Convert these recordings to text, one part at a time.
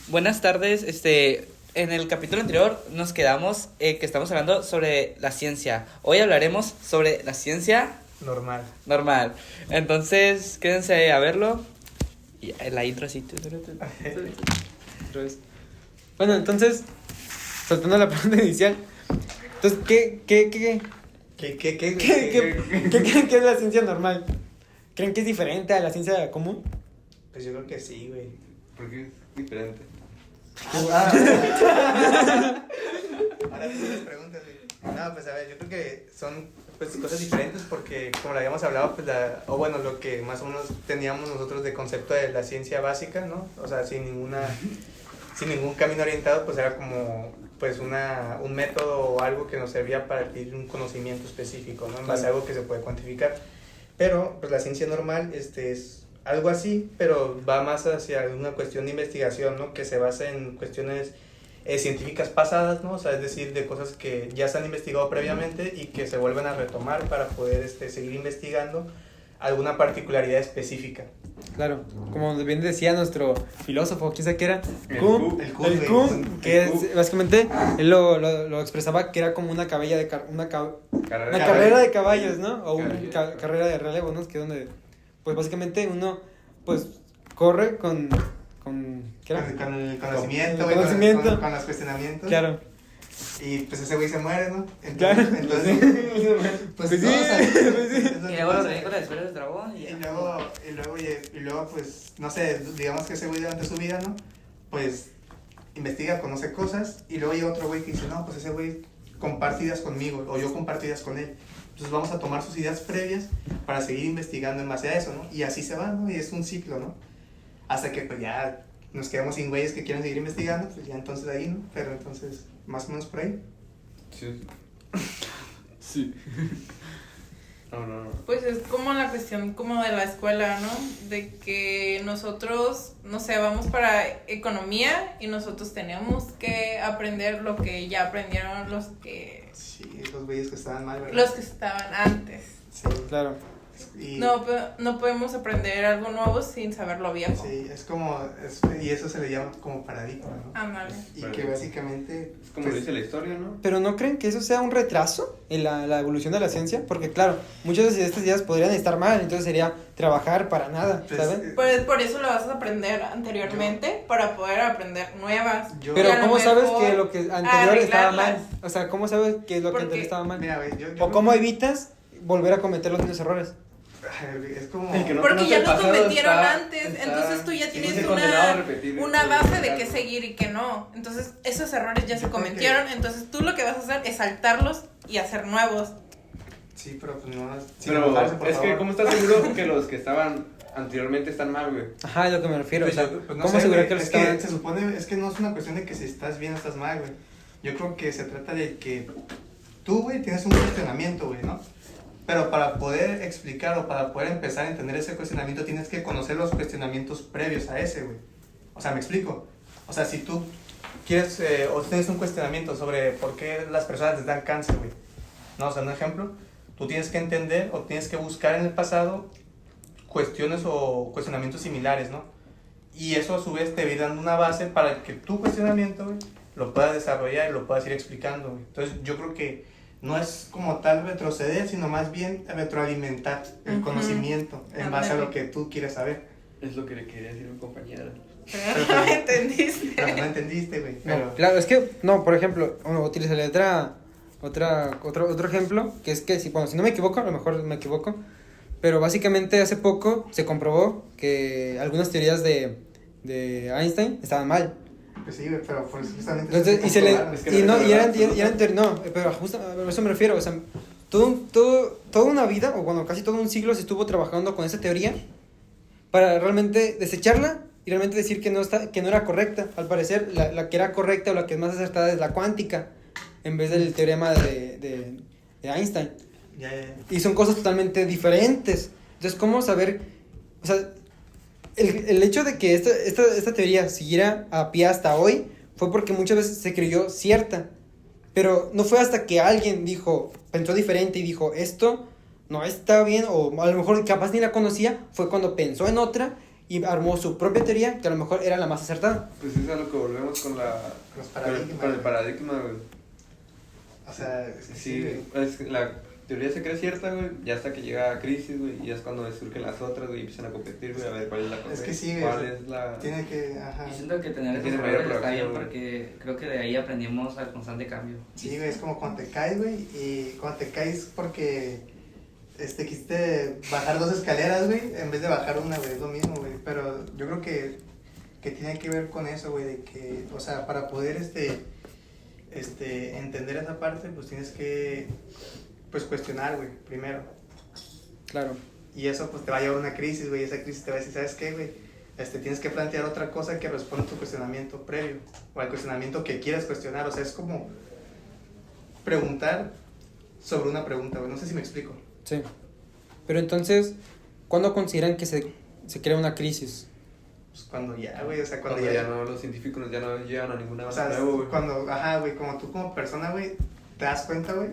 Buenas tardes. En el capítulo anterior nos quedamos que estamos hablando sobre la ciencia. Hoy hablaremos sobre la ciencia normal. Entonces, quédense a verlo. Y la intro así. Bueno, entonces, saltando a la pregunta inicial. Entonces, ¿qué creen que es la ciencia normal? ¿Creen que es diferente a la ciencia común? Pues yo creo que sí, güey. ¿Por qué es diferente? Ahora sí las preguntas, güey. No, pues a ver, yo creo que son pues cosas diferentes porque como lo habíamos hablado, pues lo que más o menos teníamos nosotros de concepto de la ciencia básica, ¿no? O sea, sin ningún camino orientado, pues era como pues un método o algo que nos servía para adquirir un conocimiento específico, ¿no? En base a algo que se puede cuantificar. Pero pues la ciencia normal es algo así, pero va más hacia una cuestión de investigación, ¿no? Que se basa en cuestiones científicas pasadas, ¿no? O sea, es decir, de cosas que ya se han investigado previamente y que se vuelven a retomar para poder seguir investigando alguna particularidad específica. Claro, como bien decía nuestro filósofo, ¿quién sabe qué era? El Kuhn, que es, básicamente, él lo expresaba que era como una carrera de caballos, ¿no? O una carrera de relevo, ¿no? Que donde, pues básicamente uno, pues, corre con ¿qué era? Con el conocimiento, con los cuestionamientos. Claro. Y pues ese güey se muere, ¿no? Claro. Entonces pues sí. Y luego lo reí con la esfera del dragón. Y luego, pues, no sé, digamos que ese güey durante su vida, ¿no? Pues, investiga, conoce cosas, y luego llega otro güey que dice, no, pues ese güey comparte ideas conmigo, o yo comparto ideas con él. Entonces vamos a tomar sus ideas previas para seguir investigando en base a eso, ¿no? Y así se va, ¿no? Y es un ciclo, ¿no? Hasta que, pues, ya nos quedamos sin güeyes que quieren seguir investigando, pues ya entonces ahí, ¿no? Pero entonces, más o menos por ahí. Sí. Sí. No. Pues es como la cuestión como de la escuela, ¿no? De que nosotros, no sé, vamos para economía y nosotros tenemos que aprender lo que ya aprendieron los que... Sí, los güeyes que estaban mal, ¿verdad? Los que estaban antes. Sí. Claro. Y... No podemos aprender algo nuevo sin saber lo viejo. Sí, y eso se le llama como paradigma, ¿no? Ándale. Y que básicamente... Es como dice la historia, ¿no? Pero ¿no creen que eso sea un retraso en la evolución de la ciencia? Porque claro, muchas de estas ideas podrían estar mal, entonces sería trabajar para nada, ¿saben? Pues por eso lo vas a aprender anteriormente, para poder aprender nuevas. Pero ¿cómo sabes que lo que anterior estaba mal? arreglarlas. O sea, ¿cómo sabes que lo que anterior estaba mal? Mira, güey, ¿O cómo evitas volver a cometer los mismos errores? Es como... El que no Porque conoce ya el los pasado cometieron está- antes, está- entonces tú ya sí, tienes condenado a repetir una el base de error. qué seguir y qué no. Entonces esos errores ya Yo se creo cometieron, entonces tú lo que vas a hacer es saltarlos y hacer nuevos. Sí, pero pues no... sin Pero enojarse, por es que, favor. ¿cómo estás seguro que los que estaban anteriormente están mal, güey? Ajá, es lo que me refiero. Pues o sea, pues no ¿cómo sé, asegurar güey, que los es que estaban... se supone, es que no es una cuestión de que si estás bien o estás mal, güey. Yo creo que se trata de que tú, güey, tienes un cuestionamiento, güey, ¿no? Pero para poder explicar o para poder empezar a entender ese cuestionamiento tienes que conocer los cuestionamientos previos a ese, güey. O sea, ¿me explico? O sea, si tú quieres o tienes un cuestionamiento sobre por qué las personas les dan cáncer, güey. No, o sea, un ejemplo, tú tienes que entender o tienes que buscar en el pasado cuestiones o cuestionamientos similares, ¿no? Y eso a su vez te va a ir dando una base para que tu cuestionamiento, güey, lo puedas desarrollar y lo puedas ir explicando, güey. Entonces yo creo que no es como tal retroceder, sino más bien retroalimentar el conocimiento en base a lo que tú quieres saber. Es lo que le quería decir a un compañero. Pero no me entendiste. Pero no entendiste, güey. Pero... No, claro, es que, no, por ejemplo, utilizaré otro ejemplo, que es que, si no me equivoco, a lo mejor me equivoco, pero básicamente hace poco se comprobó que algunas teorías de Einstein estaban mal. Pues sí, güey, pero pues justamente... Entonces, pero justo a eso me refiero, o sea, toda una vida, o bueno, casi todo un siglo se estuvo trabajando con esa teoría para realmente desecharla y realmente decir que no era correcta. Al parecer, la que era correcta o la que es más acertada es la cuántica, en vez del teorema de Einstein. Ya. Y son cosas totalmente diferentes. Entonces, ¿cómo saber? O sea, el hecho de que esta teoría siguiera a pie hasta hoy fue porque muchas veces se creyó cierta. Pero no fue hasta que alguien pensó diferente y dijo, esto no está bien, o a lo mejor capaz ni la conocía, fue cuando pensó en otra y armó su propia teoría que a lo mejor era la más acertada. Pues es a lo que volvemos con Los paradigmas. con el paradigma, güey. O sea, Sí, la teoría se cree cierta, güey, ya hasta que llega a crisis, güey, y ya es cuando surgen las otras, güey, y empiezan a competir, güey, a ver cuál es la cosa. Es que sí, güey. ¿Cuál es la...? Tiene que, ajá. Y siento que tener Tiene esos mayor errores está bien producción, porque creo que de ahí aprendimos al constante cambio. Sí, güey, es como cuando te caes, güey, y cuando te caes porque quisiste bajar 2 escaleras, güey, en vez de bajar una, güey, es lo mismo, güey. Pero yo creo que tiene que ver con eso, güey, de que, o sea, para poder, entender esa parte, pues tienes que, pues, cuestionar, güey, primero. Claro. Y eso, pues, te va a llevar a una crisis, güey, y esa crisis te va a decir, ¿sabes qué, güey? Tienes que plantear otra cosa que responda a tu cuestionamiento previo, o al cuestionamiento que quieras cuestionar, o sea, es como preguntar sobre una pregunta, güey, no sé si me explico. Sí. Pero entonces, ¿cuándo consideran que se crea una crisis? Pues cuando ya, güey, o sea, cuando ya no, los científicos ya no llegan a ninguna o base sea, nuevo, güey. cuando, ajá, güey, como tú como persona, güey, te das cuenta, güey,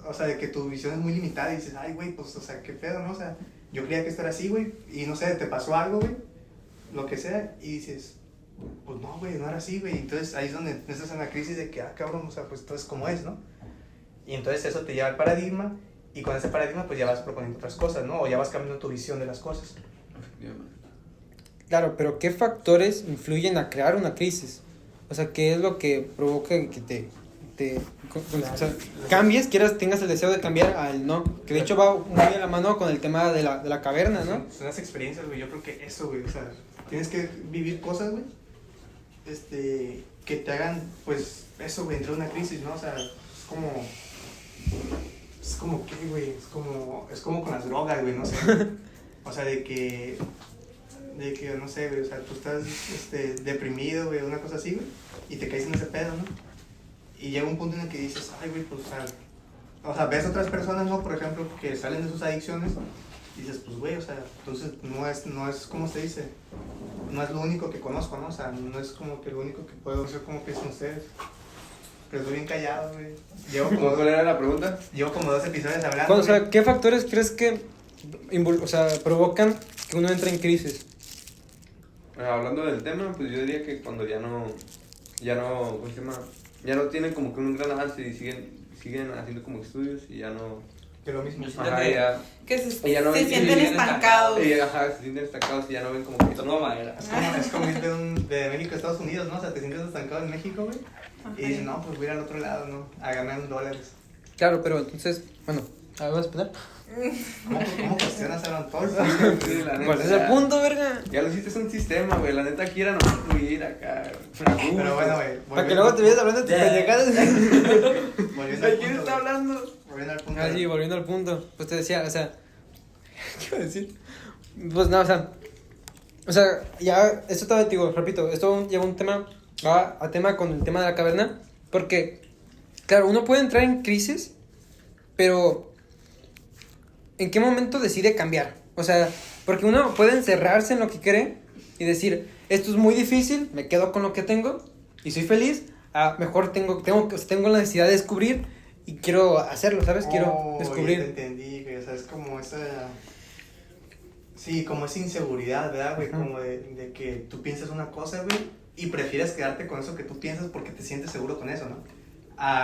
o sea, de que tu visión es muy limitada y dices, ay, güey, pues, o sea, qué pedo, ¿no? O sea, yo creía que esto era así, güey, y no sé, te pasó algo, güey, lo que sea, y dices, pues no, güey, no era así, güey, entonces ahí es donde estás en la crisis de que, cabrón, o sea, pues todo es como es, ¿no? Y entonces eso te lleva al paradigma, y con ese paradigma, pues ya vas proponiendo otras cosas, ¿no? O ya vas cambiando tu visión de las cosas. Efectivamente. Claro, pero ¿qué factores influyen a crear una crisis? O sea, ¿qué es lo que provoca que o sea, cambies, tengas el deseo de cambiar al no? Que de hecho va muy a la mano con el tema de la caverna, ¿no? Son las experiencias, güey, yo creo que eso, güey, o sea, tienes que vivir cosas, güey, que te hagan, pues, eso, güey, entrar en una crisis, ¿no? O sea, es como, ¿qué, güey? Es como con las drogas, güey, no sé. O sea, de que, no sé, güey, o sea, tú estás, deprimido, güey, una cosa así, güey, y te caes en ese pedo, ¿no? Y llega un punto en el que dices, ay, güey, pues, o sea, ves otras personas, ¿no? Por ejemplo, que salen de sus adicciones, y dices, pues, güey, o sea, entonces no es, ¿cómo se dice? No es lo único que conozco, ¿no? O sea, no es como que lo único que puedo hacer como piensan ustedes. Pero estoy bien callado, güey. ¿Cuál era la pregunta? Llevo como 2 episodios hablando. O sea, ¿qué factores crees que provocan que uno entre en crisis? Hablando del tema, pues yo diría que cuando ya no, ¿cómo se llama? Ya no tienen como que un gran avance y siguen haciendo como estudios y ya no... Que lo mismo. Yo siento Ajá, ya... Que se ya no ven- sienten estancados. se sienten estancados y ya no ven como que... Toco madera. Es como ir de México a Estados Unidos, ¿no? O sea, te sientes estancado en México, güey. Y dices, no, pues voy a ir al otro lado, ¿no? A ganar $1. Claro, pero entonces, bueno, ¿vas a explicar? ¿Cómo cuestionas, Aaron? Todo eso. Sí, la neta, ¿Cuál es el ya- punto, verga? Ya lo hiciste, es un sistema, güey. La neta quiera no fluir acá. Pero bueno, güey. Para que luego te vayas hablando de tus pendejadas. Volviendo al ¿Quién punto, está güey. hablando? Volviendo al punto. Ah, sí, güey. volviendo al punto. Pues te decía, o sea, ¿qué iba a decir? Pues no, o sea, ya, esto te digo, repito, esto lleva un tema, va a tema con el tema de la caverna, porque, claro, uno puede entrar en crisis, pero ¿en qué momento decide cambiar? O sea, porque uno puede encerrarse en lo que cree y decir, esto es muy difícil, me quedo con lo que tengo y soy feliz, mejor tengo la necesidad de descubrir y quiero hacerlo, ¿sabes? Quiero descubrir. Ya te entendí, güey. O sea, es como esa... Sí, como esa inseguridad, ¿verdad, güey? Ajá. Como de que tú piensas una cosa, güey, y prefieres quedarte con eso que tú piensas porque te sientes seguro con eso, ¿no?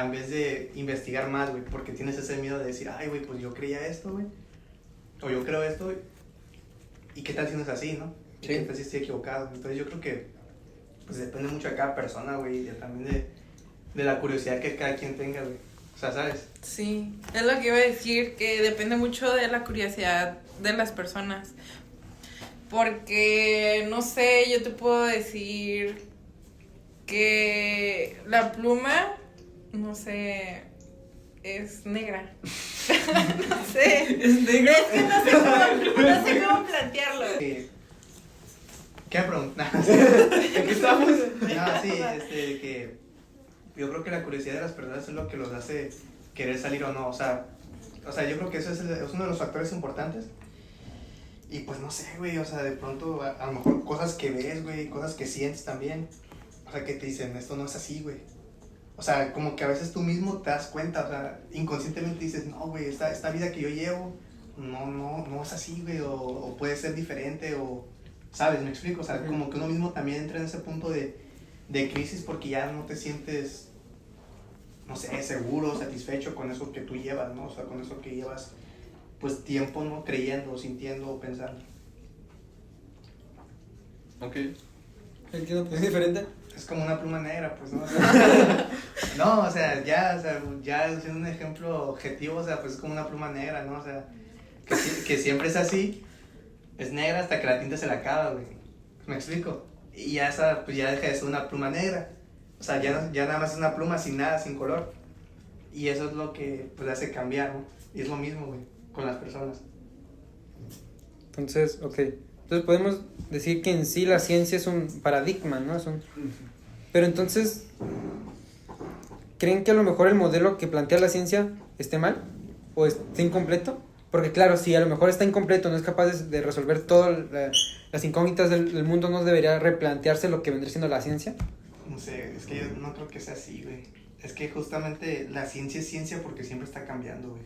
En vez de investigar más, güey, porque tienes ese miedo de decir, ay, güey, pues yo creía esto, güey. O yo creo esto, güey. ¿Y qué tal si no es así, no? ¿Y Sí. qué tal si estoy equivocado? Entonces yo creo que, pues depende mucho de cada persona, güey, y también de la curiosidad que cada quien tenga, güey. O sea, ¿sabes? Sí, es lo que iba a decir, que depende mucho de la curiosidad de las personas. Porque, no sé, yo te puedo decir que la pluma, no sé, es negra. No sé. Es negro. Es que no sé cómo plantearlo. ¿Qué me preguntas? ¿En qué estamos? No, sí, que yo creo que la curiosidad de las personas es lo que los hace querer salir o no, o sea, yo creo que eso es uno de los factores importantes. Y pues no sé, güey, o sea, de pronto a lo mejor cosas que ves, güey, cosas que sientes también, o sea, que te dicen, esto no es así, güey. O sea, como que a veces tú mismo te das cuenta, o sea, inconscientemente dices, no, güey, esta vida que yo llevo no es así, güey, o puede ser diferente, o ¿Sabes? ¿Me explico? O sea, como que uno mismo también entra en ese punto de crisis porque ya no te sientes, no sé, seguro, satisfecho con eso que tú llevas, ¿no? O sea, con eso que llevas, pues, tiempo, ¿no? Creyendo, sintiendo, pensando. Ok. Entiendo, pues es diferente. Es como una pluma negra, pues, ¿no? No, o sea, ya siendo un ejemplo objetivo, o sea, pues es como una pluma negra, ¿no? O sea, que siempre es así, es negra hasta que la tinta se le acaba, güey. ¿Me explico? Y ya esa, pues ya deja de ser una pluma negra. O sea, ya nada más es una pluma sin nada, sin color. Y eso es lo que, pues, hace cambiar, ¿no? Y es lo mismo, güey, con las personas. Entonces, ok. Entonces podemos decir que en sí la ciencia es un paradigma, ¿no? Pero entonces, ¿creen que a lo mejor el modelo que plantea la ciencia esté mal? ¿O esté incompleto? Porque claro, si a lo mejor está incompleto, no es capaz de resolver todas las incógnitas del mundo, ¿no debería replantearse lo que vendría siendo la ciencia? No sé, es que yo no creo que sea así, güey. Es que justamente la ciencia es ciencia porque siempre está cambiando, güey.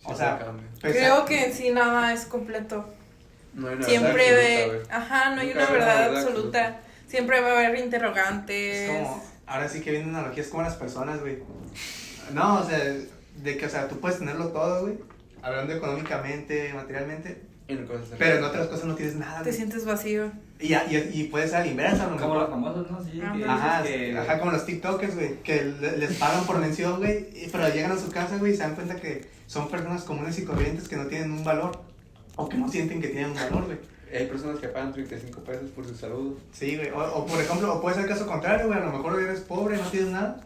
O sea, creo que en sí nada es completo. No hay una Siempre verdad absoluta, no hay Nunca una hay verdad absoluta. Siempre va a haber interrogantes. es como, ahora sí que viene una analogía, es como las personas, güey. No, o sea, de que, o sea, tú puedes tenerlo todo, güey. Hablando económicamente, materialmente. Pero en otras cosas no tienes nada, Te güey. sientes vacío. Y puede ser a la inversa, a lo Como mejor. los famosos, ¿no? Sí, que Ajá, dices que... ajá, como los TikTokers, güey, que les pagan por mención, güey, pero llegan a su casa, güey, y se dan cuenta que son personas comunes y corrientes que no tienen un valor, o que no sienten que tienen un valor, güey. Hay personas que pagan 35 pesos por su salud. Sí, güey, o por ejemplo, o puede ser el caso contrario, güey, a lo mejor eres pobre, no tienes nada,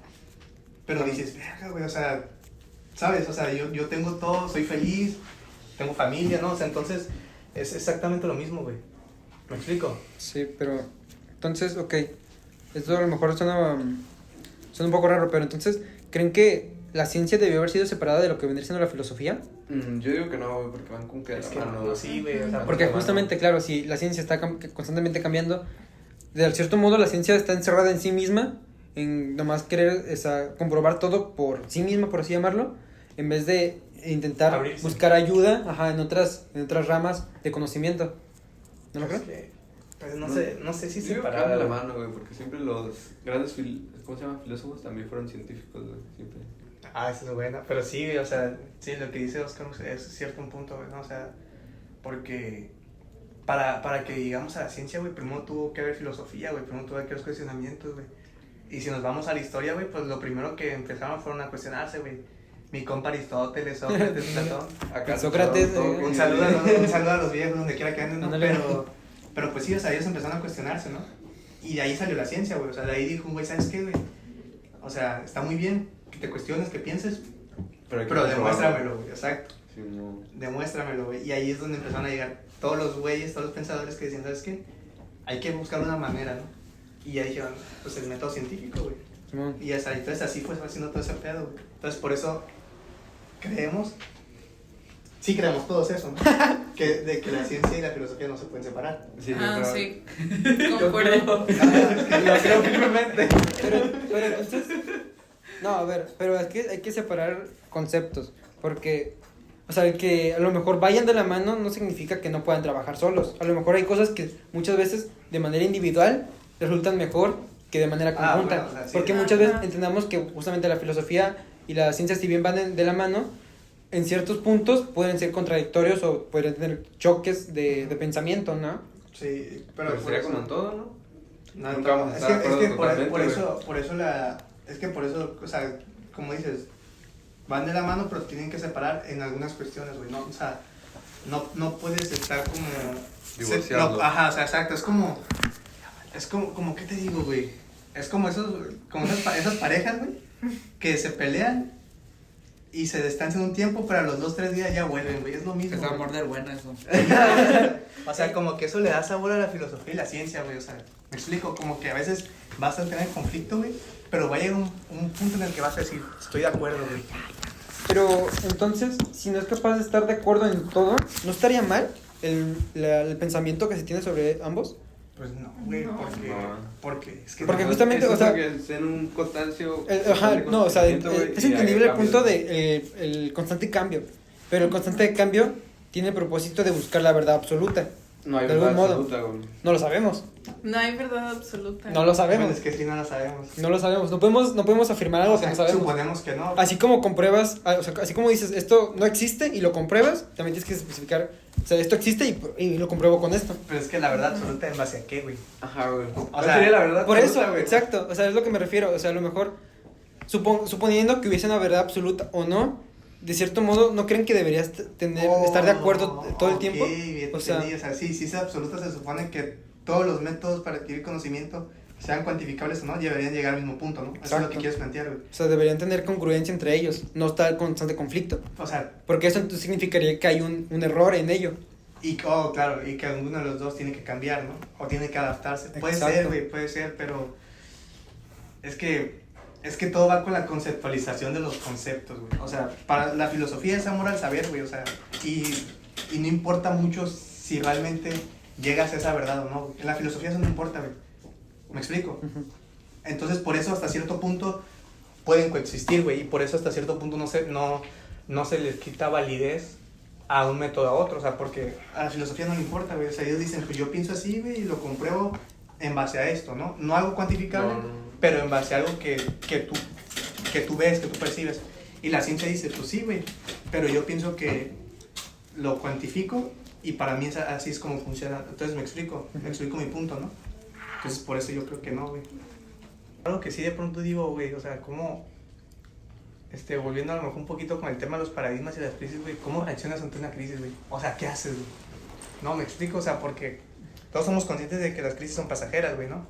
pero dices, verga, güey, o sea, ¿sabes? O sea, yo tengo todo, soy feliz, tengo familia, ¿no? O sea, entonces, es exactamente lo mismo, güey. ¿Me explico? Sí, pero entonces, ok, esto a lo mejor suena un poco raro, pero entonces, ¿creen que la ciencia debió haber sido separada de lo que vendría siendo la filosofía? Yo digo que no, güey, porque van con que Es la que mano. no, sí, güey, o sea, Porque justamente, claro, si la ciencia está constantemente cambiando, de cierto modo la ciencia está encerrada en sí misma, en nomás querer comprobar todo por sí misma, por así llamarlo, en vez de intentar Abrirse. buscar ayuda, en otras ramas de conocimiento. ¿No lo Es creo? que, pues, no sé si Yo digo que separada van de la güey. mano, güey, porque siempre los grandes ¿cómo se llama? Filósofos también fueron científicos, güey, siempre. Ah, esa es buena, pero sí, güey, o sea, sí, lo que dice Oscar es cierto un punto, güey, ¿no? O sea, porque para que llegamos a la ciencia, güey, primero tuvo que haber filosofía, güey, primero tuvo que haber cuestionamientos, güey. Y si nos vamos a la historia, güey, pues lo primero que empezaron fueron a cuestionarse, güey. Mi compa Aristóteles, Sócrates, Platón. Acá Sócrates, Un saludo a los viejos, donde quiera que anden, ¿no? Ándale. Pero pues sí, o sea, ellos empezaron a cuestionarse, ¿no? Y de ahí salió la ciencia, güey, o sea, de ahí dijo un güey, ¿sabes qué, güey? O sea, está muy bien que te cuestiones, que pienses, hay que pero comprobarlo. demuéstramelo, güey, exacto. Sí, no. Demuéstramelo, güey. Y ahí es donde empezaron a llegar todos los güeyes, todos los pensadores que decían, ¿sabes qué? Hay que buscar una manera, ¿no? Y ya dijeron, pues el método científico, güey. Simón. Y hasta entonces así fue haciendo todo ese pedo, güey. Entonces por eso sí creemos todos eso, ¿no? de que la ciencia y la filosofía no se pueden separar. Sí, yo Ah, creo- sí. Concuerdo. Lo creo firmemente. Pero entonces, no, a ver, pero es que hay que separar conceptos, porque, o sea, el que a lo mejor vayan de la mano no significa que no puedan trabajar solos. A lo mejor hay cosas que muchas veces de manera individual resultan mejor que de manera Ah, conjunta, bueno, o sea, sí. porque muchas veces entendamos que justamente la filosofía y la ciencia, si bien van de la mano, en ciertos puntos pueden ser contradictorios o pueden tener choques de pensamiento, ¿no? Sí, Pero por sería eso- como en todo, ¿no? No, Nunca vamos a es estar de que acuerdo por totalmente, eso, o sea, como dices, van de la mano, pero tienen que separar en algunas cuestiones, güey, ¿no? O sea, no puedes estar como... Divorciarlo. Ajá, o sea, exacto, es como, ¿qué te digo, güey? Es como esas parejas, güey, que se pelean y se distancian un tiempo, pero a los 2-3 días ya vuelven, güey, es lo mismo. Es güey. amor del bueno eso. O sea, como que eso le da sabor a la filosofía y la ciencia, güey. O sea, me explico, como que a veces vas a tener conflicto, güey, pero va a llegar un punto en el que vas a decir, estoy de acuerdo, güey. Pero entonces, si no es capaz de estar de acuerdo en todo, ¿no estaría mal el pensamiento que se tiene sobre ambos? Pues no, güey, No. porque es que Porque no, justamente, Eso o sea, porque es en un constancio. No, o sea, constante, güey, es y entendible hay el punto cambios, de el constante cambio, pero el constante cambio tiene el propósito de buscar la verdad absoluta. No hay De verdad algún modo. absoluta, güey. No lo sabemos. No hay verdad absoluta. No lo sabemos. Bueno, es que sí, no lo sabemos. No lo sabemos. No podemos afirmar algo O sea, que no sabemos. suponemos que no. Así como compruebas, o sea, así como dices, esto no existe y lo compruebas, también tienes que especificar, o sea, esto existe y lo compruebo con esto. Pero es que la verdad absoluta, ¿en base a qué, güey? Ajá, güey. O sea, sería la verdad Por absoluta, eso, güey. exacto, o sea, es lo que me refiero, o sea, a lo mejor, suponiendo que hubiese una verdad absoluta o no, de cierto modo, ¿no creen que deberías estar de acuerdo todo el tiempo? Bien, O sea, sí, si es absoluta, se supone que todos los métodos para adquirir conocimiento, sean cuantificables o no, deberían llegar al mismo punto, ¿no? Eso es lo Exacto. que quieres plantear, güey. o sea, deberían tener congruencia entre ellos, no estar en constante conflicto, O sea, porque eso entonces significaría que hay un error en ello. claro, y que alguno de los dos tiene que cambiar, ¿no? O tiene que adaptarse. Puede Exacto. ser, güey, puede ser, pero es que todo va con la conceptualización de los conceptos, güey. O sea, para la filosofía es amor al saber, güey, o sea, y no importa mucho si realmente llegas a esa verdad o no, güey. En la filosofía eso no importa, güey. ¿Me explico? Entonces, por eso hasta cierto punto pueden coexistir, güey, y por eso hasta cierto punto no se les quita validez a un método a otro, o sea, porque a la filosofía no le importa, güey, o sea, ellos dicen, pues yo pienso así, güey, y lo compruebo en base a esto, ¿no? No algo cuantificable, No. pero en base a algo que tú ves, que tú percibes. Y la ciencia dice, pues sí, güey, pero yo pienso que lo cuantifico y para mí así es como funciona. Entonces me explico mi punto, ¿no? Entonces por eso yo creo que no, güey. Algo que sí de pronto digo, güey, o sea, cómo, volviendo a lo mejor un poquito con el tema de los paradigmas y las crisis, güey, ¿cómo reaccionas ante una crisis, güey? O sea, ¿qué haces, güey? No, me explico, o sea, porque todos somos conscientes de que las crisis son pasajeras, güey, ¿no?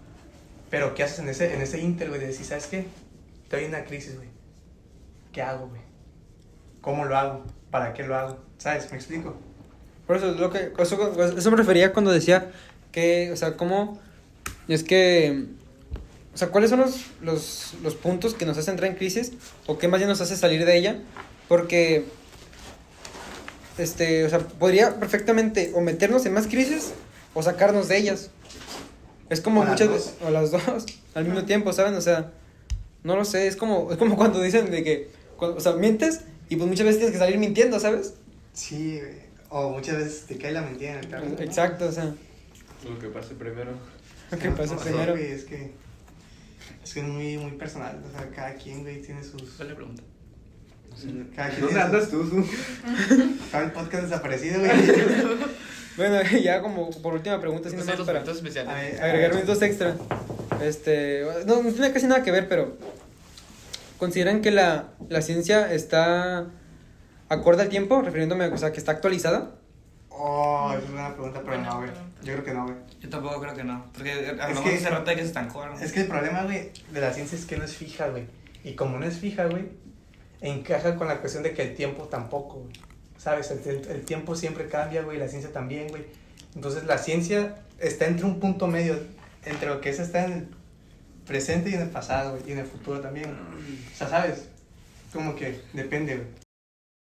Pero ¿qué haces en ese inter, güey? De decir, ¿sabes qué? Estoy en una crisis, güey. ¿Qué hago, güey? ¿Cómo lo hago? ¿Para qué lo hago? ¿Sabes? ¿Me explico? Por eso, eso me refería cuando decía que, o sea, cómo es que, o sea, ¿cuáles son los puntos que nos hacen entrar en crisis o qué más bien nos hace salir de ella? Porque, o sea, podría perfectamente o meternos en más crisis o sacarnos de ellas. Es como O las muchas dos. veces, o las dos, al mismo tiempo, ¿saben? O sea, no lo sé, es como cuando dicen de que, o sea, mientes y pues muchas veces tienes que salir mintiendo, ¿sabes? Sí, güey. O muchas veces te cae la mentira en el carro. Exacto, o sea, Lo que pase primero. ¿qué pasa No sé, primero? güey, es que es muy, muy personal. O sea, cada quien, güey, tiene sus... ¿Cuál es la pregunta? Cada quien ¿Dónde tiene andas tú? Estaba el podcast desaparecido, güey. Bueno, ya como por última pregunta, así Entonces, nomás los para puntos especiales. A ver, agregar mis dos extra. No tiene casi nada que ver, pero ¿consideran que la ciencia está acorde al tiempo? Refiriéndome, o sea, que está actualizada. Oh, esa es una pregunta, pero Buena no, güey. pregunta. Yo creo que no, güey. Yo tampoco creo que no. Porque hablamos que- hace rato de que se estancó, ¿no? Es que el problema, güey, de la ciencia es que no es fija, güey. Y como no es fija, güey, encaja con la cuestión de que el tiempo tampoco, güey. ¿Sabes? El tiempo siempre cambia, güey, la ciencia también, güey. Entonces la ciencia está entre un punto medio, entre lo que es está en el presente y en el pasado, güey, y en el futuro también. O sea, ¿sabes? Como que depende, güey.